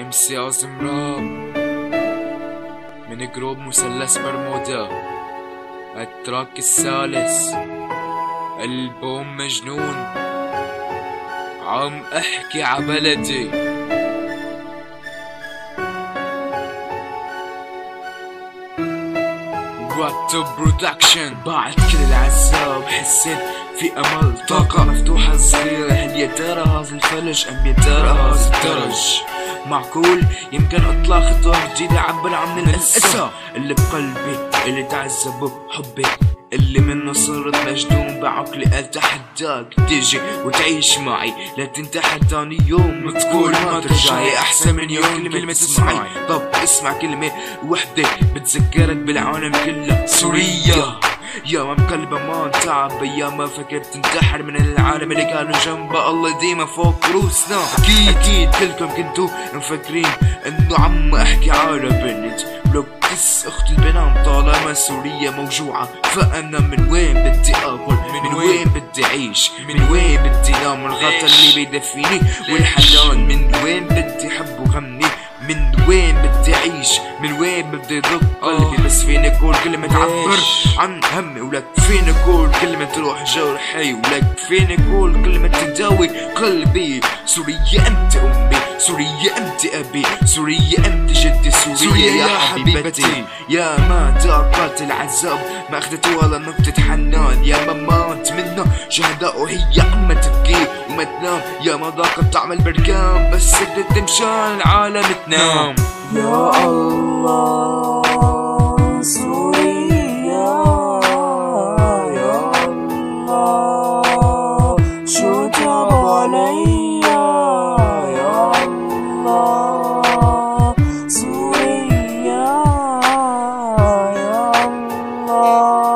MC عاصم راب من جروب مثلث برمودا. التراك الثالث ألبوم مجنون. عم احكي عبلدي. واتو برودكشن. بعد كل العذاب حسيت في امل، طاقة مفتوحة صغيرة. هل يا ترى هذا الفلج ام يا ترى هذا الدرج؟ معقول يمكن اطلع خطوة جديدة عبر عن الاسى اللي بقلبي، اللي تعذب بحبي، اللي منه صرت مجنون بعقلي. اتحداك تيجي وتعيش معي، لا تنتحر تاني يوم وتقول ما ترجعي. احسن من يوم كلمة تسمعي. طب اسمع كلمة وحدة بتذكرك بالعالم كله. سوريا يا ما بقلبها ما تعب، يا ما فكرت تنتحر من العالم اللي كانوا جنبها. الله ديما فوق روسنا. اكيد كلكم كنتوا مفكرين انه عم احكي على بنت لو بس اخت البنات. طالما سوريا موجوعة فانا من وين بدي اكل، من وين بدي اعيش، من وين بدي نام. الغطا اللي بيدفيني والحنان، من وين بدي حب وغني، من وين بدي اعيش، من وين بدي يدق قلبي. بس فيني اقول كلمة تعبر عن همي، ولك فيني اقول كلمة تروح جرحي، ولك فيني اقول كلمة تداوي قلبي. سوريا انت امي، سوريا انت ابي، سوريا انت جدي، سوريا يا حبيبتي. يا ما ذاقت العذاب ما اخذت ولا نقطة حنان، يا ما مات منا شهداء وهي عم تبكي وما تنام. يا ما ذاقت طعم البركان بس قدرت مشان العالم تنام. يا الله سوريا، يا الله شو جاب عليا. يا الله سوريا، يا الله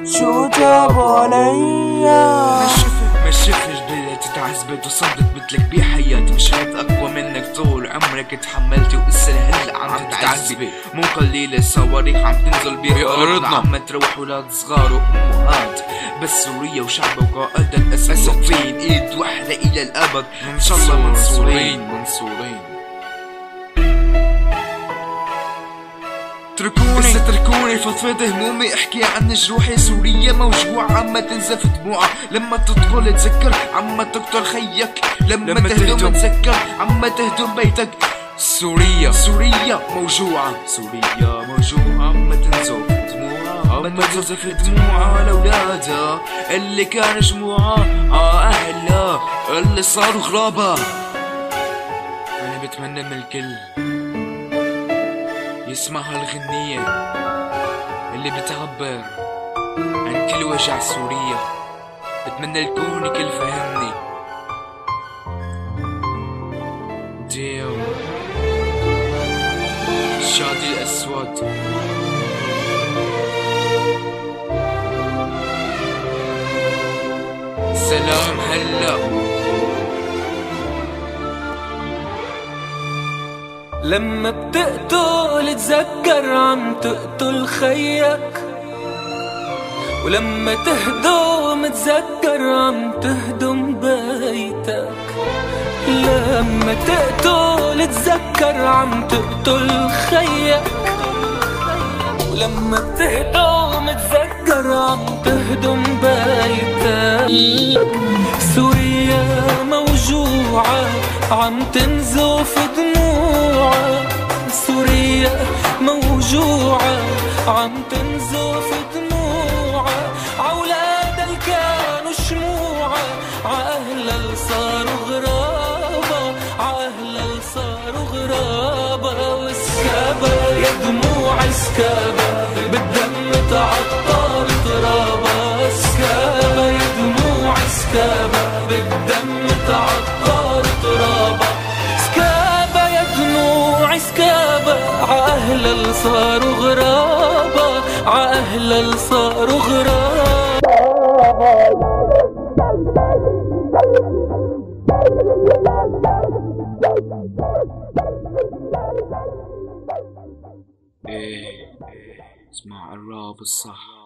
شو جاب عليا. ما شفتش بدها تتعذبت وصدت مثلك بحياتي. مش هيك اقوى منك طول عمرك اتحملتي وإسا هلا عم تتعذبي. مو قليلة صواريخ عم تنزل بأرضنا، عم تروح ولاد صغار وأمهات. بس سوريا وشعبها وقائدها الأساسيين ايد واحدة إلى الأبد. إن شاء الله منصورين. اتركوني فضفض همومي، احكي عن جروحي. سوريا موجوعة عم تنزف دموعها لما تدخل تذكر عم تقتل خيك، لما تهدم تذكر عم تهدم بيتك. سوريا موجوعة، سوريا موجوعة عم تنزف دموعها، عم تنزف دموعها لأولادها اللي كان جموعها أهلها اللي صاروا غرابة. أنا بتمنى من الكل يسمع هالغنية اللي بتعبر عن كل وجع سوريا. بتمنى الكون الكل فهمني. ديو شادي الأسود. سلام هلا. لما بتقتل تذكر عم تقتل خيك، ولما تهدم تذكر عم تهدم بيتك. لما تقتل تذكر عم تقتل خيك، ولما بتهدم تذكر عم تهدم بيتك. سوريا موجوعة عم تنزف دموعها، سوريا موجوعة عم تنزف دموعها. عولاد اللي كانوا شموعة عأهلها اللي صاروا غرابة، عأهلها اللي صاروا غرابة. وسكابة يا دموع سكابة بالدم تعطر ترابة. سكابة يا دموع سكابة بالدم تعطر ترابة. سكابة يا دموع سكابة عأهلها اللي صاروا غرابة، عأهلها اللي صاروا غرابة. ايه اسمع الراب الصح.